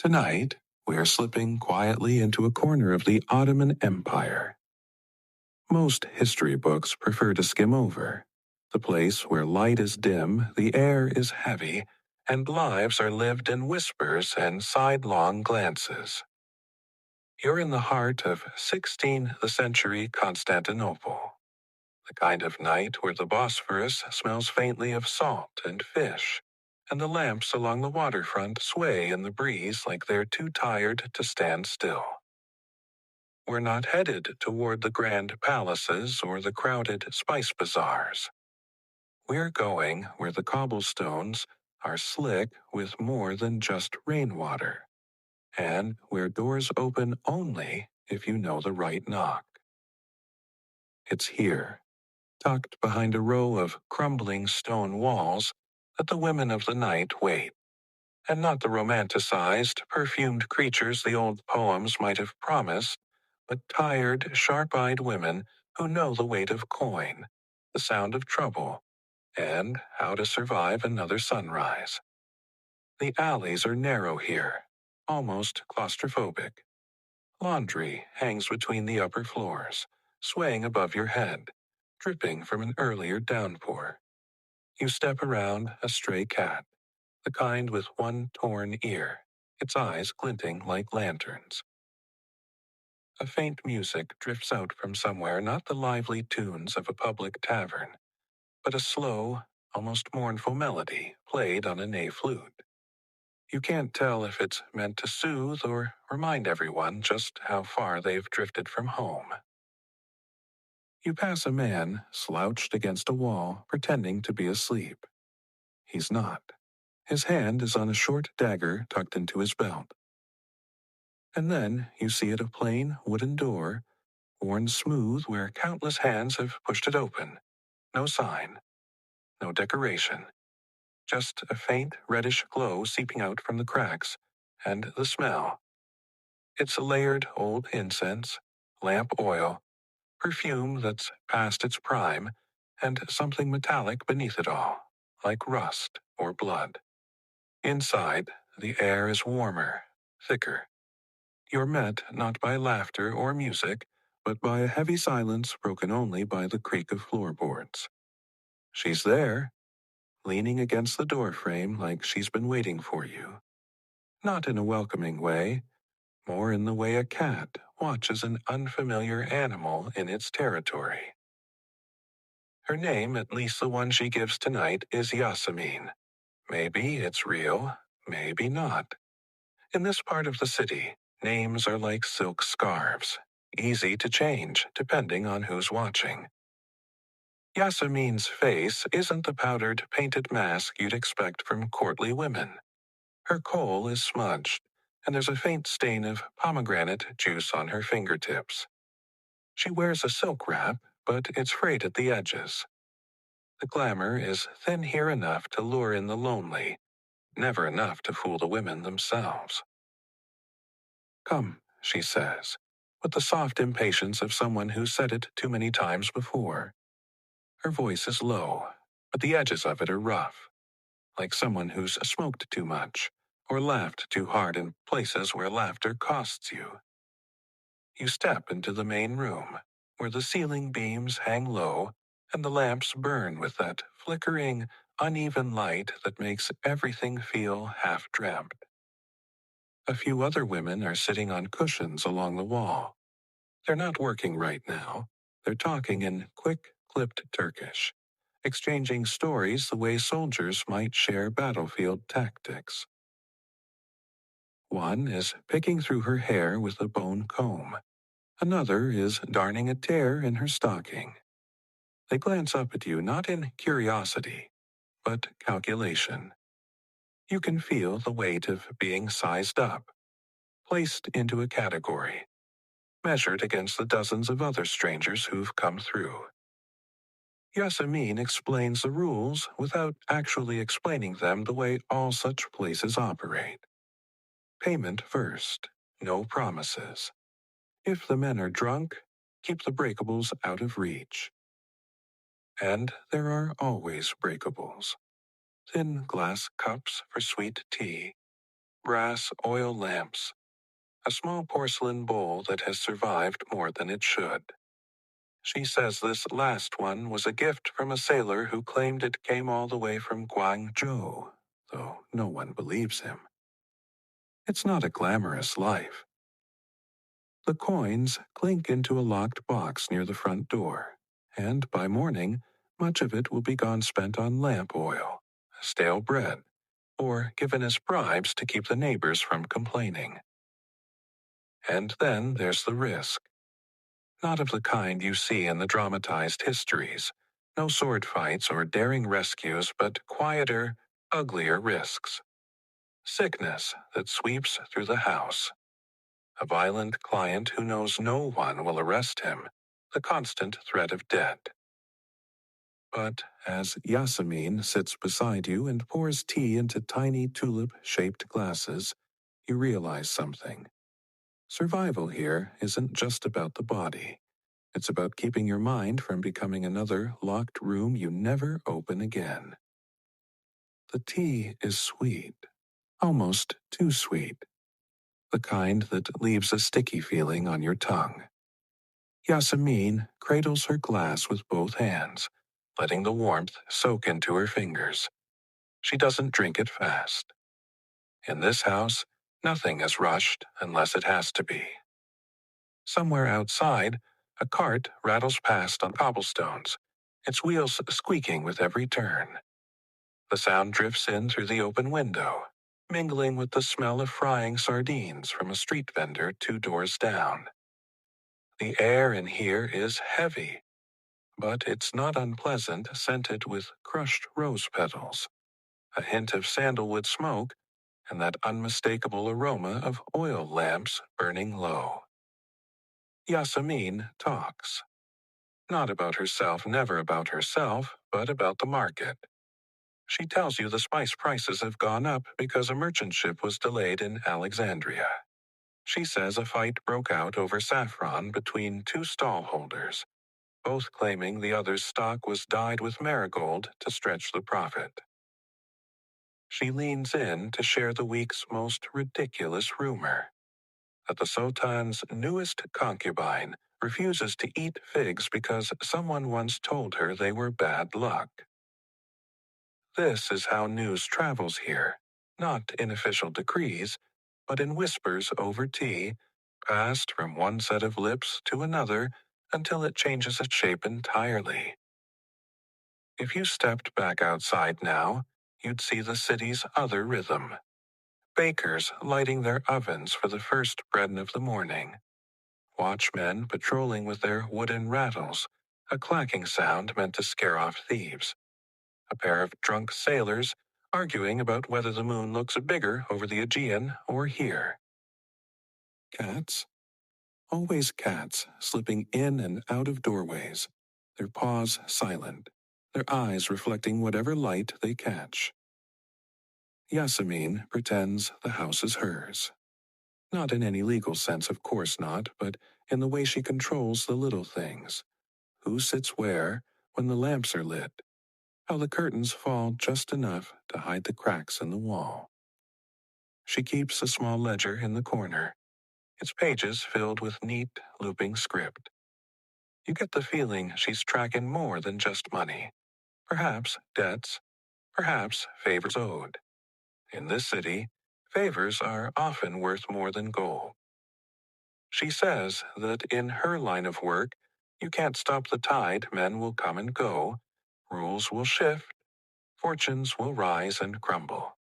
Tonight, we're slipping quietly into a corner of the Ottoman Empire. Most history books prefer to skim over, the place where light is dim, the air is heavy, and lives are lived in whispers and sidelong glances. You're in the heart of 16th century Constantinople, the kind of night where the Bosphorus smells faintly of salt and fish, and the lamps along the waterfront sway in the breeze like they're too tired to stand still. We're not headed toward the grand palaces or the crowded spice bazaars. We're going where the cobblestones are slick with more than just rainwater, and where doors open only if you know the right knock. It's here, tucked behind a row of crumbling stone walls, that the women of the night wait, and not the romanticized, perfumed creatures the old poems might have promised, but tired, sharp-eyed women who know the weight of coin, the sound of trouble, and how to survive another sunrise. The alleys are narrow here, almost claustrophobic. Laundry hangs between the upper floors, swaying above your head, dripping from an earlier downpour. You step around a stray cat, the kind with one torn ear, its eyes glinting like lanterns. A faint music drifts out from somewhere, not the lively tunes of a public tavern, but a slow, almost mournful melody played on a ney flute. You can't tell if it's meant to soothe or remind everyone just how far they've drifted from home. You pass a man slouched against a wall, pretending to be asleep. He's not. His hand is on a short dagger tucked into his belt. And then you see it a plain wooden door, worn smooth where countless hands have pushed it open. No sign, no decoration, just a faint reddish glow seeping out from the cracks, and the smell. It's layered old incense, lamp oil, perfume that's past its prime, and something metallic beneath it all, like rust or blood. Inside, the air is warmer, thicker. You're met not by laughter or music, but by a heavy silence broken only by the creak of floorboards. She's there, leaning against the doorframe like she's been waiting for you. Not in a welcoming way, more in the way a cat watches an unfamiliar animal in its territory. Her name, at least the one she gives tonight, is Yasemin. Maybe it's real, maybe not. In this part of the city, names are like silk scarves, easy to change depending on who's watching. Yasemin's face isn't the powdered, painted mask you'd expect from courtly women. Her kohl is smudged, and there's a faint stain of pomegranate juice on her fingertips. She wears a silk wrap, but it's frayed at the edges. The glamour is thin here enough to lure in the lonely, never enough to fool the women themselves. "Come," she says, with the soft impatience of someone who's said it too many times before. Her voice is low, but the edges of it are rough, like someone who's smoked too much or laughed too hard in places where laughter costs you. You step into the main room, where the ceiling beams hang low and the lamps burn with that flickering, uneven light that makes everything feel half-dreamt. A few other women are sitting on cushions along the wall. They're not working right now. They're talking in quick, clipped Turkish, exchanging stories the way soldiers might share battlefield tactics. One is picking through her hair with a bone comb. Another is darning a tear in her stocking. They glance up at you not in curiosity, but calculation. You can feel the weight of being sized up, placed into a category, measured against the dozens of other strangers who've come through. Yasemin explains the rules without actually explaining them the way all such places operate. Payment first, no promises. If the men are drunk, keep the breakables out of reach. And there are always breakables. Thin glass cups for sweet tea, brass oil lamps, a small porcelain bowl that has survived more than it should. She says this last one was a gift from a sailor who claimed it came all the way from Guangzhou, though no one believes him. It's not a glamorous life. The coins clink into a locked box near the front door, and by morning, much of it will be gone spent on lamp oil, stale bread, or given as bribes to keep the neighbors from complaining. And then there's the risk. Not of the kind you see in the dramatized histories. No sword fights or daring rescues, but quieter, uglier risks. Sickness that sweeps through the house. A violent client who knows no one will arrest him. The constant threat of debt. But as Yasemin sits beside you and pours tea into tiny tulip-shaped glasses, you realize something. Survival here isn't just about the body. It's about keeping your mind from becoming another locked room you never open again. The tea is sweet, almost too sweet. The kind that leaves a sticky feeling on your tongue. Yasemin cradles her glass with both hands, letting the warmth soak into her fingers. She doesn't drink it fast. In this house, nothing is rushed unless it has to be. Somewhere outside, a cart rattles past on cobblestones, its wheels squeaking with every turn. The sound drifts in through the open window, mingling with the smell of frying sardines from a street vendor 2 doors down. The air in here is heavy, but it's not unpleasant, scented with crushed rose petals, a hint of sandalwood smoke, and that unmistakable aroma of oil lamps burning low. Yasemin talks. Not about herself, never about herself, but about the market. She tells you the spice prices have gone up because a merchant ship was delayed in Alexandria. She says a fight broke out over saffron between 2 stallholders, both claiming the other's stock was dyed with marigold to stretch the profit. She leans in to share the week's most ridiculous rumor, that the Sultan's newest concubine refuses to eat figs because someone once told her they were bad luck. This is how news travels here, not in official decrees, but in whispers over tea, passed from one set of lips to another until it changes its shape entirely. If you stepped back outside now, you'd see the city's other rhythm. Bakers lighting their ovens for the first bread of the morning. Watchmen patrolling with their wooden rattles, a clacking sound meant to scare off thieves. A pair of drunk sailors arguing about whether the moon looks bigger over the Aegean or here. Cats? Always cats, slipping in and out of doorways, their paws silent, their eyes reflecting whatever light they catch. Yasemin pretends the house is hers. Not in any legal sense, of course not, but in the way she controls the little things. Who sits where when the lamps are lit. How the curtains fall just enough to hide the cracks in the wall. She keeps a small ledger in the corner, its pages filled with neat, looping script. You get the feeling she's tracking more than just money. Perhaps debts, perhaps favors owed. In this city, favors are often worth more than gold. She says that in her line of work, you can't stop the tide, men will come and go, rules will shift, fortunes will rise and crumble.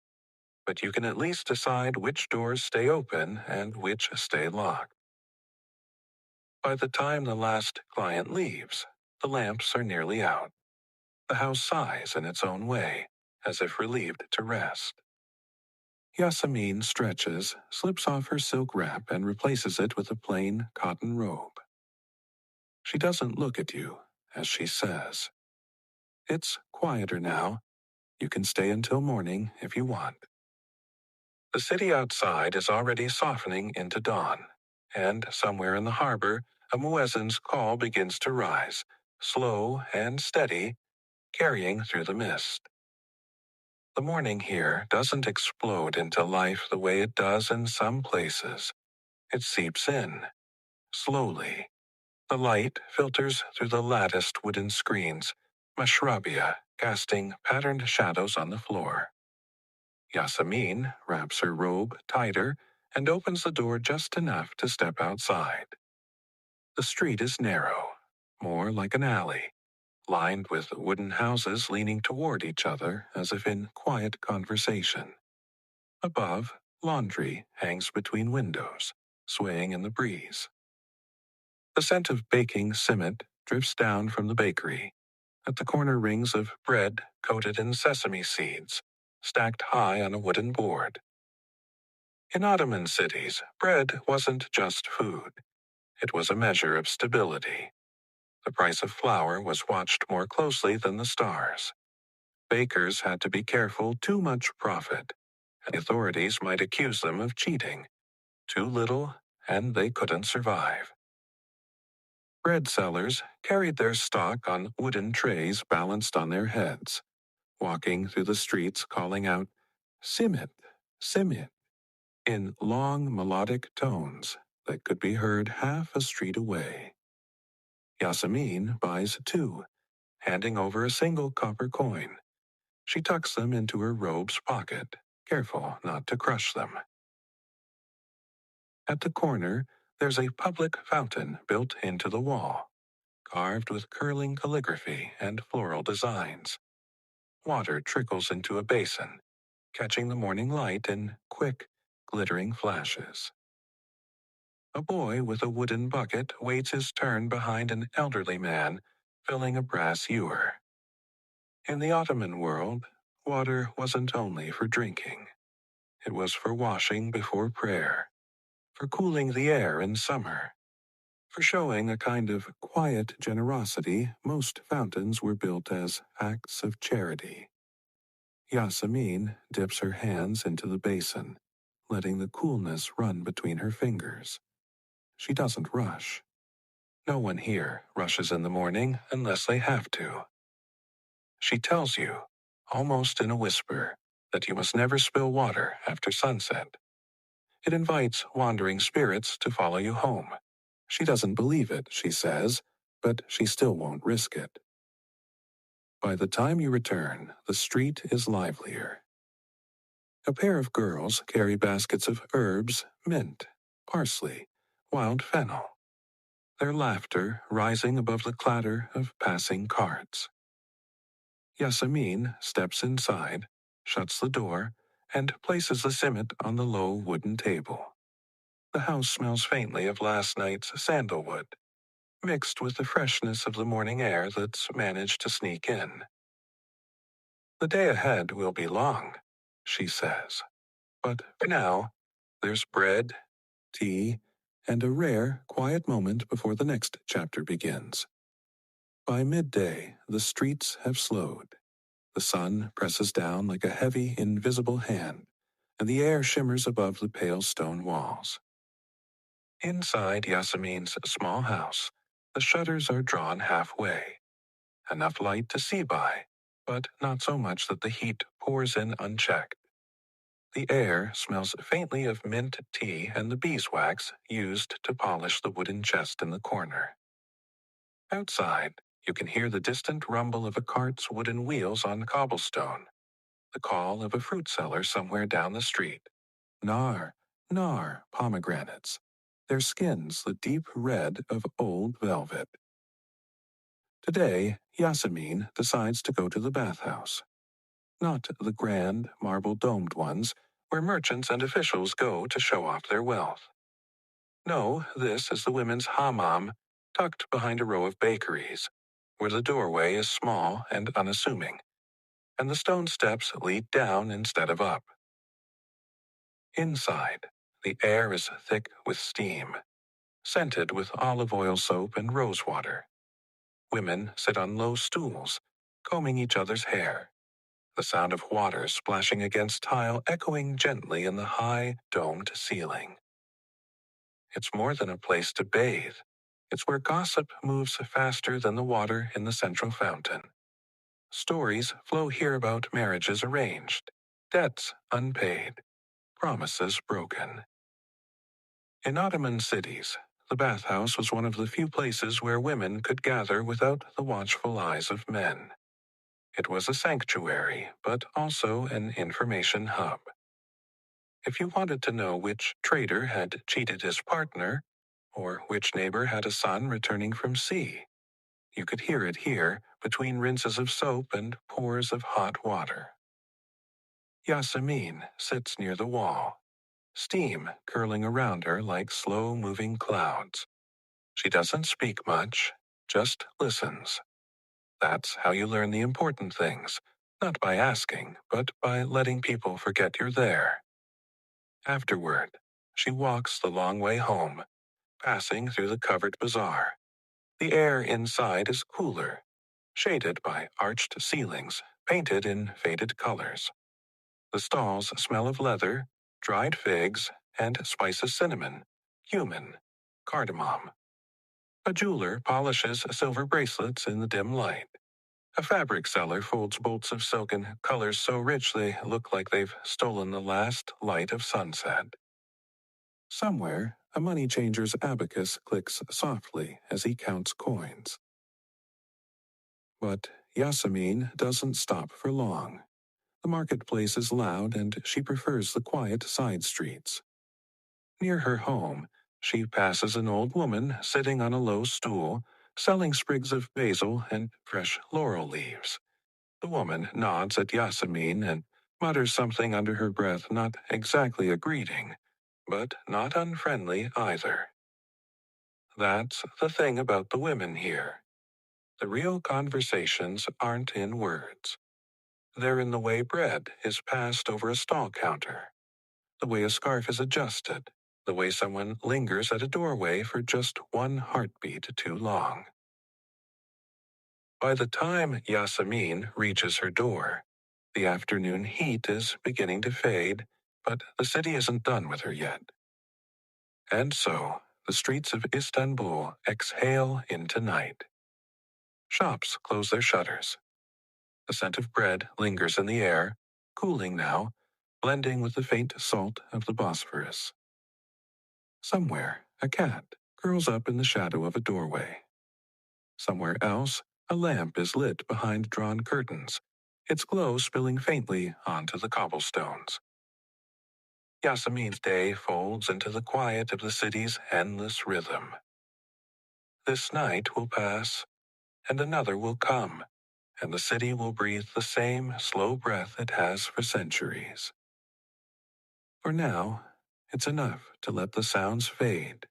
But you can at least decide which doors stay open and which stay locked. By the time the last client leaves, the lamps are nearly out. The house sighs in its own way, as if relieved to rest. Yasemin stretches, slips off her silk wrap, and replaces it with a plain cotton robe. She doesn't look at you, as she says. It's quieter now. You can stay until morning if you want. The city outside is already softening into dawn, and somewhere in the harbor, a muezzin's call begins to rise, slow and steady, carrying through the mist. The morning here doesn't explode into life the way it does in some places. It seeps in, slowly. The light filters through the latticed wooden screens, mashrabia casting patterned shadows on the floor. Yasemin wraps her robe tighter and opens the door just enough to step outside. The street is narrow, more like an alley, lined with wooden houses leaning toward each other as if in quiet conversation. Above, laundry hangs between windows, swaying in the breeze. The scent of baking simit drifts down from the bakery. At the corner rings of bread coated in sesame seeds, stacked high on a wooden board. In Ottoman cities, bread wasn't just food. It was a measure of stability. The price of flour was watched more closely than the stars. Bakers had to be careful too much profit, and the authorities might accuse them of cheating. Too little, and they couldn't survive. Bread sellers carried their stock on wooden trays balanced on their heads, walking through the streets calling out, "Simit, simit," in long melodic tones that could be heard half a street away. Yasemin buys two, handing over a single copper coin. She tucks them into her robe's pocket, careful not to crush them. At the corner, there's a public fountain built into the wall, carved with curling calligraphy and floral designs. Water trickles into a basin, catching the morning light in quick, glittering flashes. A boy with a wooden bucket waits his turn behind an elderly man filling a brass ewer. In the Ottoman world, water wasn't only for drinking. It was for washing before prayer, for cooling the air in summer, for showing a kind of quiet generosity. Most fountains were built as acts of charity. Yasemin dips her hands into the basin, letting the coolness run between her fingers. She doesn't rush. No one here rushes in the morning unless they have to. She tells you, almost in a whisper, that you must never spill water after sunset. It invites wandering spirits to follow you home. She doesn't believe it, she says, but she still won't risk it. By the time you return, the street is livelier. A pair of girls carry baskets of herbs, mint, parsley, wild fennel, their laughter rising above the clatter of passing carts. Yasemin steps inside, shuts the door, and places the simit on the low wooden table. The house smells faintly of last night's sandalwood, mixed with the freshness of the morning air that's managed to sneak in. The day ahead will be long, she says. But for now, there's bread, tea, and a rare, quiet moment before the next chapter begins. By midday, the streets have slowed. The sun presses down like a heavy, invisible hand, and the air shimmers above the pale stone walls. Inside Yasemin's small house, the shutters are drawn halfway. Enough light to see by, but not so much that the heat pours in unchecked. The air smells faintly of mint tea and the beeswax used to polish the wooden chest in the corner. Outside, you can hear the distant rumble of a cart's wooden wheels on cobblestone, the call of a fruit seller somewhere down the street. Nar, pomegranates, their skins the deep red of old velvet. Today, Yasemin decides to go to the bathhouse. Not the grand, marble-domed ones where merchants and officials go to show off their wealth. No, this is the women's hammam, tucked behind a row of bakeries, where the doorway is small and unassuming, and the stone steps lead down instead of up. Inside, the air is thick with steam, scented with olive oil soap and rose water. Women sit on low stools, combing each other's hair, the sound of water splashing against tile echoing gently in the high, domed ceiling. It's more than a place to bathe. It's where gossip moves faster than the water in the central fountain. stories flow here about marriages arranged, debts unpaid, promises broken. In Ottoman cities, the bathhouse was one of the few places where women could gather without the watchful eyes of men. It was a sanctuary, but also an information hub. If you wanted to know which trader had cheated his partner, or which neighbor had a son returning from sea, you could hear it here between rinses of soap and pours of hot water. Yasemin sits near the wall, steam curling around her like slow-moving clouds. She doesn't speak much, just listens. That's how you learn the important things, not by asking, but by letting people forget you're there. Afterward, she walks the long way home, passing through the covered bazaar. The air inside is cooler, shaded by arched ceilings, painted in faded colors. The stalls smell of leather, dried figs, and spices cinnamon, cumin, cardamom. A jeweler polishes silver bracelets in the dim light. A fabric seller folds bolts of silk in colors so rich they look like they've stolen the last light of sunset. Somewhere, a money changer's abacus clicks softly as he counts coins. But Yasemin doesn't stop for long. The marketplace is loud and she prefers the quiet side streets. Near her home, she passes an old woman sitting on a low stool, selling sprigs of basil and fresh laurel leaves. The woman nods at Yasemin and mutters something under her breath, not exactly a greeting, but not unfriendly either. That's the thing about the women here. The real conversations aren't in words. They're in the way bread is passed over a stall counter, the way a scarf is adjusted, the way someone lingers at a doorway for just one heartbeat too long. By the time Yasemin reaches her door, the afternoon heat is beginning to fade, but the city isn't done with her yet. And so, the streets of Istanbul exhale into night. Shops close their shutters. The scent of bread lingers in the air, cooling now, blending with the faint salt of the Bosphorus. Somewhere, a cat curls up in the shadow of a doorway. Somewhere else, a lamp is lit behind drawn curtains, its glow spilling faintly onto the cobblestones. Yasemin's day folds into the quiet of the city's endless rhythm. This night will pass, and another will come, and the city will breathe the same slow breath it has for centuries. For now, it's enough to let the sounds fade,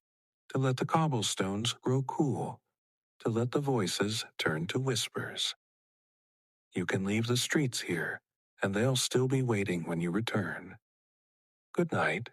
to let the cobblestones grow cool, to let the voices turn to whispers. You can leave the streets here, and they'll still be waiting when you return. Good night.